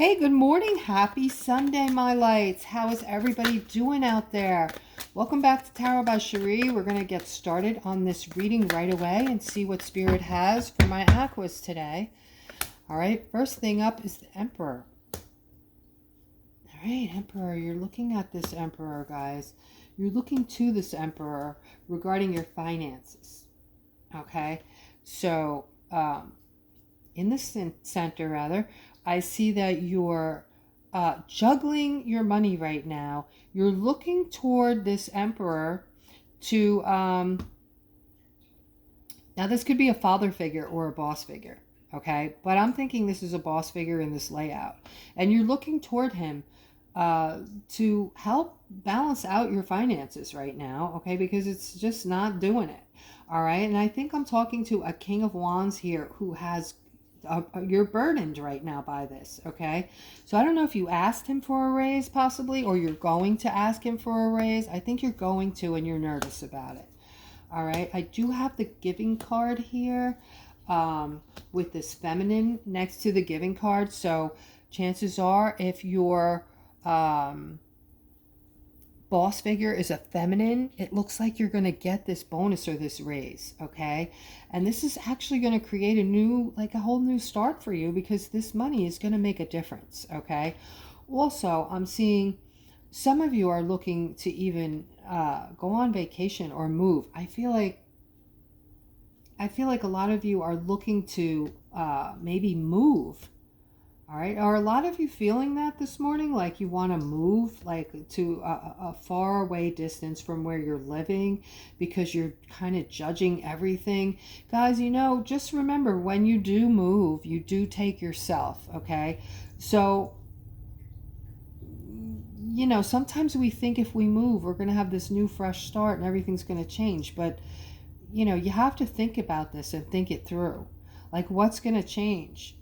Hey, good morning. Happy Sunday, my lights. How is everybody doing out there? Welcome back to Tarot by Cherie. We're going to get started on this reading right away and see what Spirit has for my Aquas today. All right, first thing up is the Emperor. All right, Emperor, you're looking at this Emperor, guys. You're looking to this Emperor regarding your finances. Okay, so in the center, I see that you're juggling your money right now. You're looking toward this Emperor to, now this could be a father figure or a boss figure, okay? But I'm thinking this is a boss figure in this layout. And you're looking toward him to help balance out your finances right now, okay? Because it's just not doing it, all right? And I think I'm talking to a King of Wands here who has you're burdened right now by this, okay? So I don't know if you asked him for a raise possibly, or you're going to ask him for a raise. I think you're going to, and you're nervous about it. All right, I do have the giving card here with this feminine next to the giving card. So chances are if your boss figure is a feminine, it looks like you're going to get this bonus or this raise, okay? And this is actually going to create a new, like a whole new start for you, because this money is going to make a difference, okay? Also, I'm seeing some of you are looking to even go on vacation or move. I feel like a lot of you are looking to maybe move. All right. Are a lot of you feeling that this morning? Like you want to move like to a far away distance from where you're living because you're kind of judging everything. Guys, just remember when you do move, you do take yourself. Okay. So, sometimes we think if we move, we're going to have this new fresh start and everything's going to change. But, you have to think about this and think it through. Like what's going to change,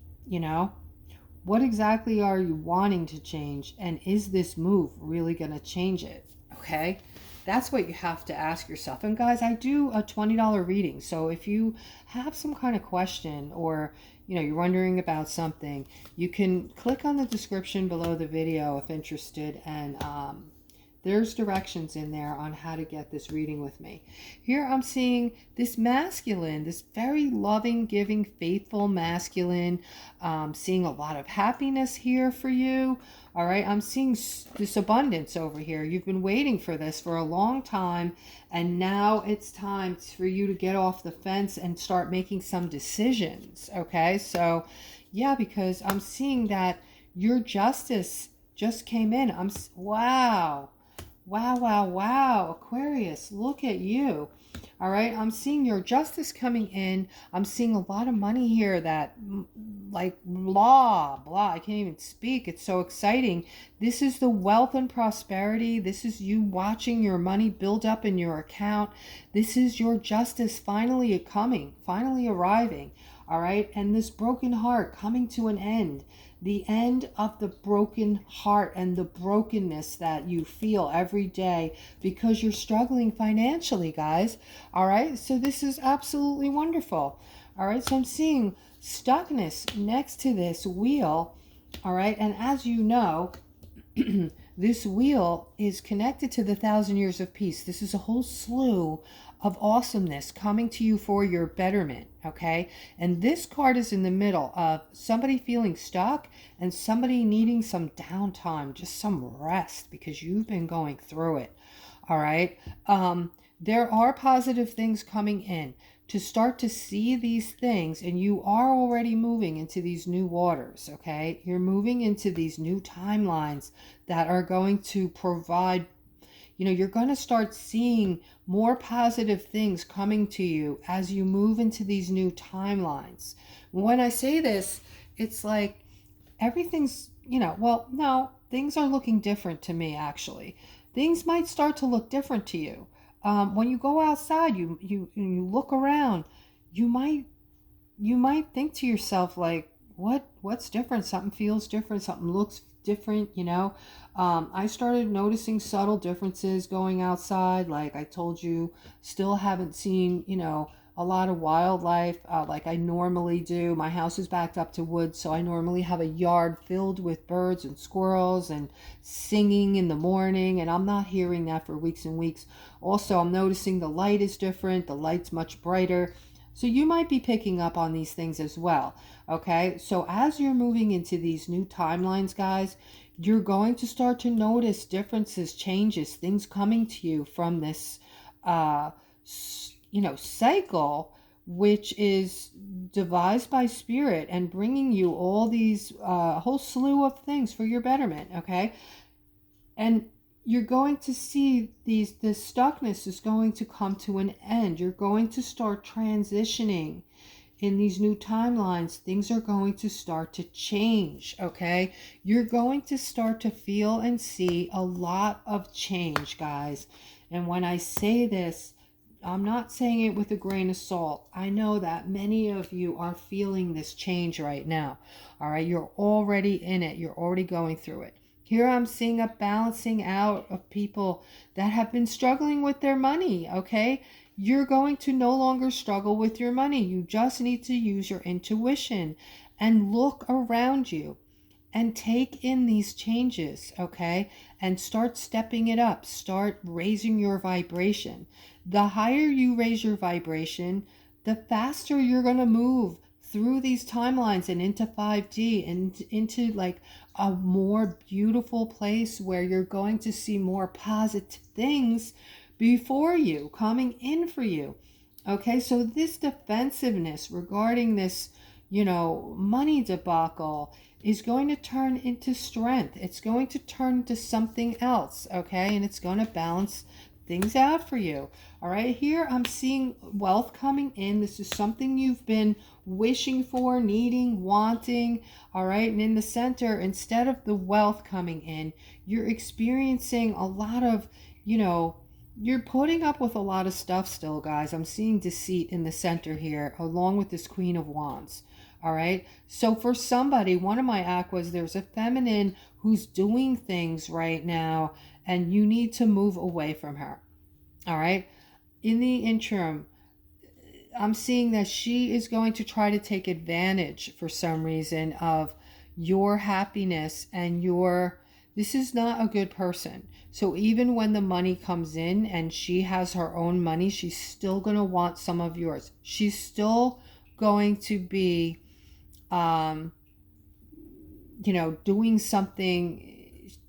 What exactly are you wanting to change? And is this move really going to change it? Okay. That's what you have to ask yourself. And guys, I do a $20 reading. So if you have some kind of question or, you're wondering about something, you can click on the description below the video if interested. And there's directions in there on how to get this reading with me. Here I'm seeing this masculine, this very loving, giving, faithful masculine. Seeing a lot of happiness here for you. All right, I'm seeing this abundance over here. You've been waiting for this for a long time, and now it's time for you to get off the fence and start making some decisions. Okay, so yeah, because I'm seeing that your justice just came in. Wow. Wow, wow, wow. Aquarius, look at you. All right, I'm seeing your justice coming in. I'm seeing a lot of money here that, like, blah, blah. I can't even speak. It's so exciting. This is the wealth and prosperity. This is you watching your money build up in your account. This is your justice finally coming, finally arriving. All right, and this broken heart coming to an end. The end of the broken heart and the brokenness that you feel every day because you're struggling financially, guys. All right, so this is absolutely wonderful. All right, so I'm seeing stuckness next to this wheel. All right, and as you know, this wheel is connected to the 1,000 years of peace. This is a whole slew of awesomeness coming to you for your betterment, okay? And this card is in the middle of somebody feeling stuck and somebody needing some downtime, just some rest because you've been going through it, all right? There are positive things coming in to start to see these things, and you are already moving into these new waters, okay? You're moving into these new timelines that are going to provide, you're going to start seeing more positive things coming to you as you move into these new timelines. When I say this, it's like everything's, no, things are looking different to me, actually. Things might start to look different to you. When you go outside, you look around, you might think to yourself like, what's different? Something feels different. Something looks different. I started noticing subtle differences going outside. Like I told you, still haven't seen, a lot of wildlife, like I normally do. My house is backed up to woods, so I normally have a yard filled with birds and squirrels and singing in the morning, and I'm not hearing that for weeks and weeks. Also, I'm noticing the light is different, the light's much brighter. So you might be picking up on these things as well. Okay, so as you're moving into these new timelines, guys, you're going to start to notice differences, changes, things coming to you from this uh cycle, which is devised by spirit and bringing you all these whole slew of things for your betterment. Okay, and you're going to see this stuckness is going to come to an end. You're going to start transitioning in these new timelines. Things are going to start to change. Okay, you're going to start to feel and see a lot of change, guys. And when I say this, I'm not saying it with a grain of salt. I know that many of you are feeling this change right now. All right, you're already in it. You're already going through it. Here I'm seeing a balancing out of people that have been struggling with their money. Okay, you're going to no longer struggle with your money. You just need to use your intuition and look around you and take in these changes. Okay, and start stepping it up. Start raising your vibration. The higher you raise your vibration, the faster you're going to move through these timelines and into 5D and into like a more beautiful place where you're going to see more positive things before you, coming in for you. Okay, so this defensiveness regarding this, money debacle is going to turn into strength. It's going to turn into something else. Okay, and it's going to balance things out for you. All right, here I'm seeing wealth coming in. This is something you've been wishing for, needing, wanting. All right, and in the center, instead of the wealth coming in, you're experiencing a lot of, you're putting up with a lot of stuff still, guys. I'm seeing deceit in the center here, along with this Queen of Wands. All right, so for somebody, one of my aquas, there's a feminine who's doing things right now, and you need to move away from her. All right, in the interim, I'm seeing that she is going to try to take advantage for some reason of your happiness and this is not a good person. So even when the money comes in and she has her own money, she's still going to want some of yours. She's still going to be doing something.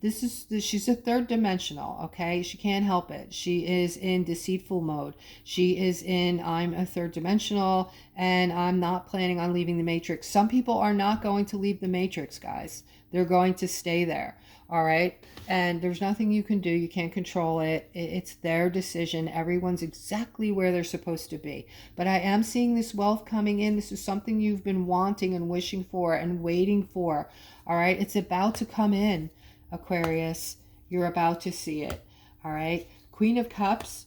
She's a third dimensional. Okay, she can't help it. She is in deceitful mode. She is in, I'm a third dimensional and I'm not planning on leaving the matrix. Some people are not going to leave the matrix, guys. They're going to stay there. All right, and there's nothing you can do. You can't control it. It's their decision. Everyone's exactly where they're supposed to be. But I am seeing this wealth coming in. This is something you've been wanting and wishing for and waiting for. All right, it's about to come in, Aquarius. You're about to see it. All right, Queen of Cups.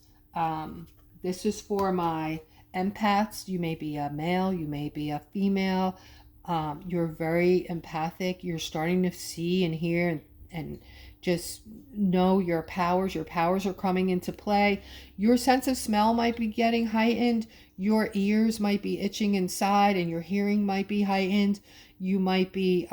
This is for my empaths. You may be a male, you may be a female. You're very empathic. You're starting to see and hear and just know your powers. Your powers are coming into play. Your sense of smell might be getting heightened. Your ears might be itching inside and your hearing might be heightened. You might be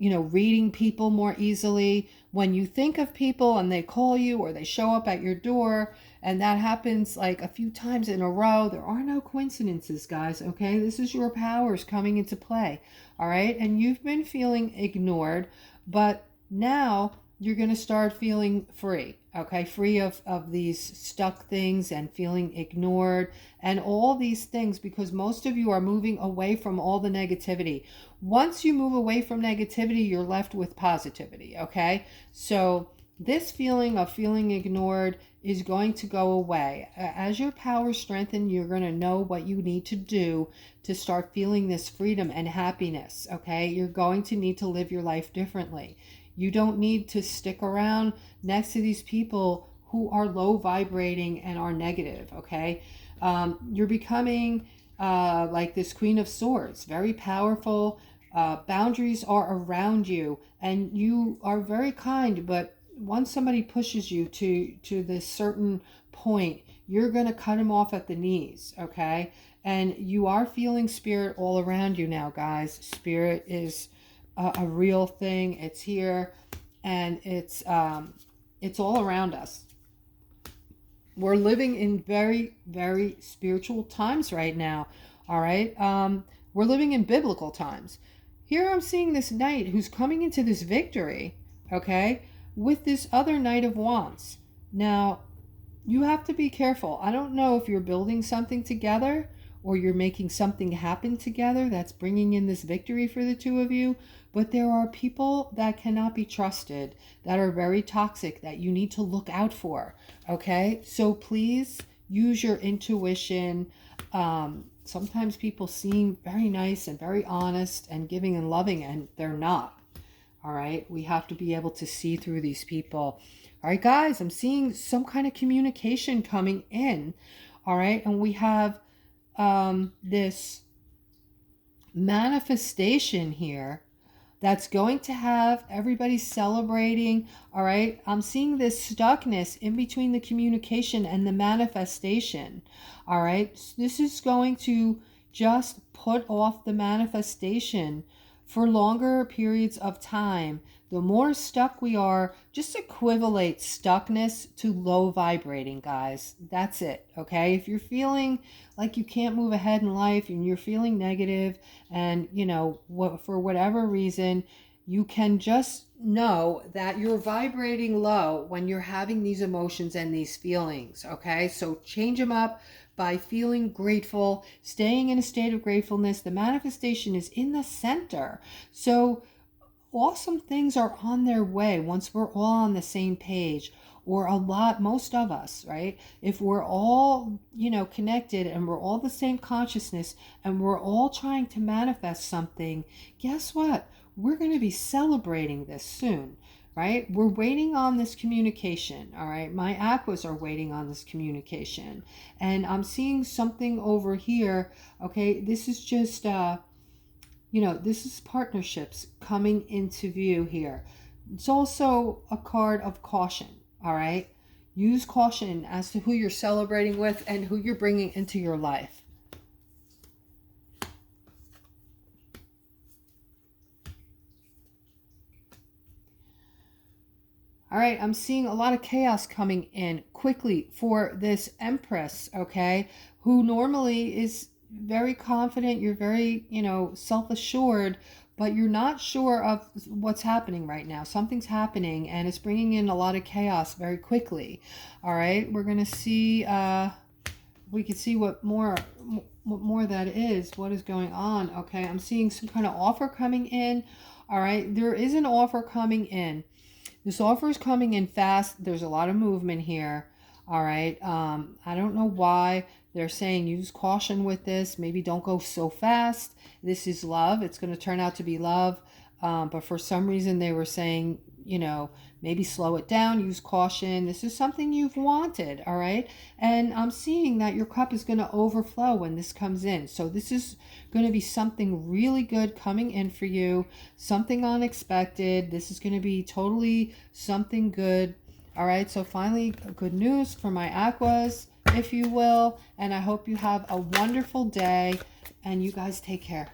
reading people more easily. When you think of people and they call you or they show up at your door, and that happens like a few times in a row, there are no coincidences, guys. Okay, this is your powers coming into play. All right, and you've been feeling ignored, but now you're going to start feeling free. Okay, free of these stuck things and feeling ignored and all these things, because most of you are moving away from all the negativity. Once you move away from negativity, you're left with positivity. Okay, so this feeling of feeling ignored is going to go away. As your powers strengthen, you're going to know what you need to do to start feeling this freedom and happiness. Okay, you're going to need to live your life differently. You don't need to stick around next to these people who are low vibrating and are negative. Okay, you're becoming like this Queen of Swords, very powerful. Boundaries are around you, and you are very kind, but once somebody pushes you to this certain point, you're going to cut them off at the knees, okay? And you are feeling spirit all around you now, guys. Spirit is a real thing. It's here, and it's all around us. We're living in very, very spiritual times right now, all right? We're living in biblical times. Here I'm seeing this knight who's coming into this victory, okay, with this other Knight of Wands. Now, you have to be careful. I don't know if you're building something together or you're making something happen together that's bringing in this victory for the two of you, but there are people that cannot be trusted, that are very toxic, that you need to look out for, okay? So please use your intuition. Sometimes people seem very nice and very honest and giving and loving, and they're not. All right, we have to be able to see through these people. All right, guys, I'm seeing some kind of communication coming in. All right, and we have this manifestation here that's going to have everybody celebrating. All right, I'm seeing this stuckness in between the communication and the manifestation. All right, this is going to just put off the manifestation for longer periods of time. The more stuck we are, just equivalent stuckness to low vibrating, guys. That's it, okay? If you're feeling like you can't move ahead in life and you're feeling negative and, you know, for whatever reason, you can just know that you're vibrating low when you're having these emotions and these feelings, okay? So change them up by feeling grateful, staying in a state of gratefulness. The manifestation is in the center. So awesome things are on their way once we're all on the same page, or most of us, right? If we're all, you know, connected and we're all the same consciousness and we're all trying to manifest something, guess what? We're going to be celebrating this soon, right? We're waiting on this communication, all right? My aquas are waiting on this communication. And I'm seeing something over here, okay? This is just, you know, this is partnerships coming into view here. It's also a card of caution, all right? Use caution as to who you're celebrating with and who you're bringing into your life. All right, I'm seeing a lot of chaos coming in quickly for this Empress, okay, who normally is very confident. You're very, you know, self-assured, but you're not sure of what's happening right now. Something's happening, and it's bringing in a lot of chaos very quickly. All right, we're going to see, we can see what more that is, what is going on, okay? I'm seeing some kind of offer coming in. All right, there is an offer coming in. This offer is coming in fast. There's a lot of movement here. All right. I don't know why they're saying use caution with this. Maybe don't go so fast. This is love. It's going to turn out to be love. But for some reason they were saying, you know, maybe slow it down, use caution. This is something you've wanted, all right? And I'm seeing that your cup is going to overflow when this comes in. So this is going to be something really good coming in for you, something unexpected. This is going to be totally something good, all right? So finally, good news for my aquas, if you will. And I hope you have a wonderful day, and you guys take care.